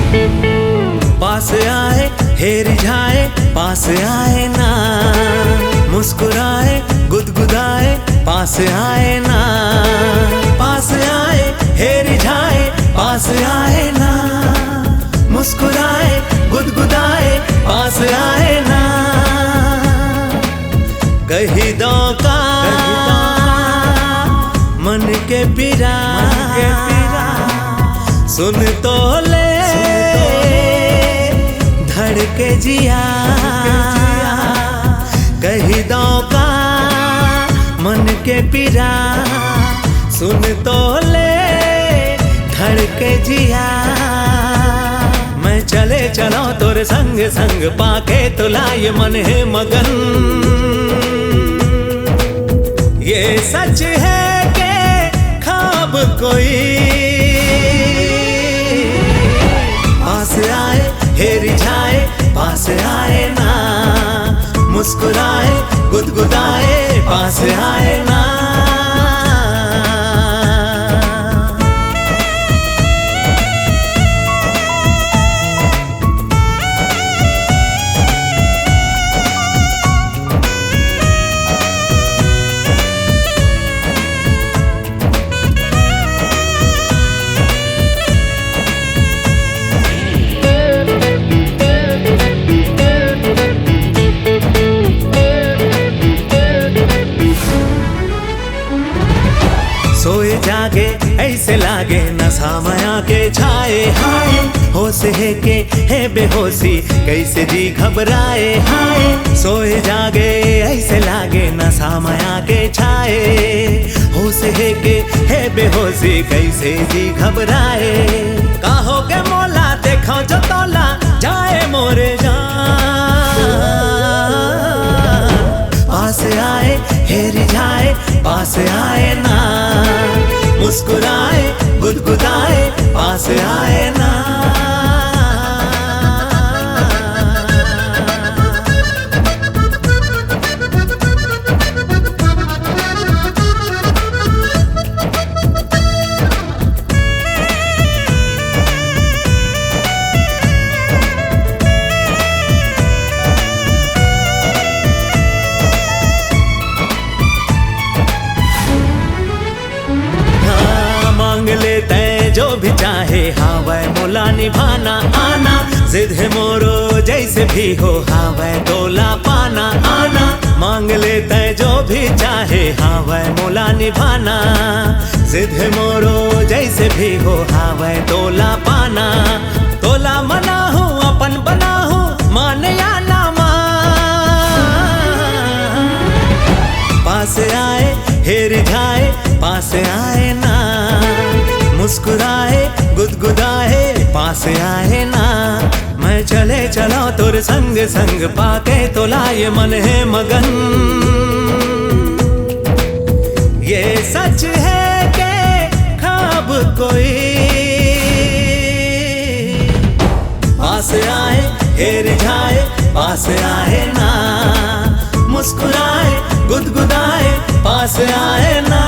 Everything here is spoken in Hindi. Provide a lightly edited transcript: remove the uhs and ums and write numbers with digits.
पास आए हे रिझाए, पास आए ना, मुस्कुराए गुदगुदाए, पास आए ना, पास आए हे रिझाए, पास आए ना, मुस्कुराए गुदगुदाए, पास आए ना। कही दो का मन के पीरा, सुन तो ले धड़ के जिया, कही दो का मन के पीरा, सुन तो ले धड़ के जिया। मैं चले चलो तोरे संग संग, पाके तो लाए मन है मगन। ये सच है के ख्वाब कोई, पास आए हे रिझाए, पास आए ना, मुस्कुराए गुदगुदाए, पास आए ना। सोए जागे ऐसे लागे नशा माया के छाए, हाय होश है के है बेहोशी, कैसे जी घबराए, हाय सोए जागे ऐसे लागे नशा माया के छाए, होश है के है बेहोशी, कैसे जी घबराए। काहो के मोला देखो जो तोला जाए मोरे जान, पास आए हे रिझाए, पास आए ना, मुस्कुराए गुदगुदाए, पास आए ना। जो भी चाहे हाँ वह मोला निभाना आना, जिद है मोरो जैसे भी हो हाँ वह तोला पाना आना। मांग लेते हैं जो भी चाहे हाँ वह मोला निभाना, जिद है मोरो जैसे भी हो हाँ वह तोला पाना। तोला मना हूँ अपन बना हूँ, मान या ना मान, पास आए हे रिझाए, पास आए ना, मुस्कुराए गुदगुदाए, पास आए ना। मैं चले चलो तोर संग संग, पाके तो लाए मन है मगन। ये सच है के ख्वाब कोई, पास आए हे रिझाए, पास आए ना, मुस्कुराए गुदगुदाए, पास आए ना।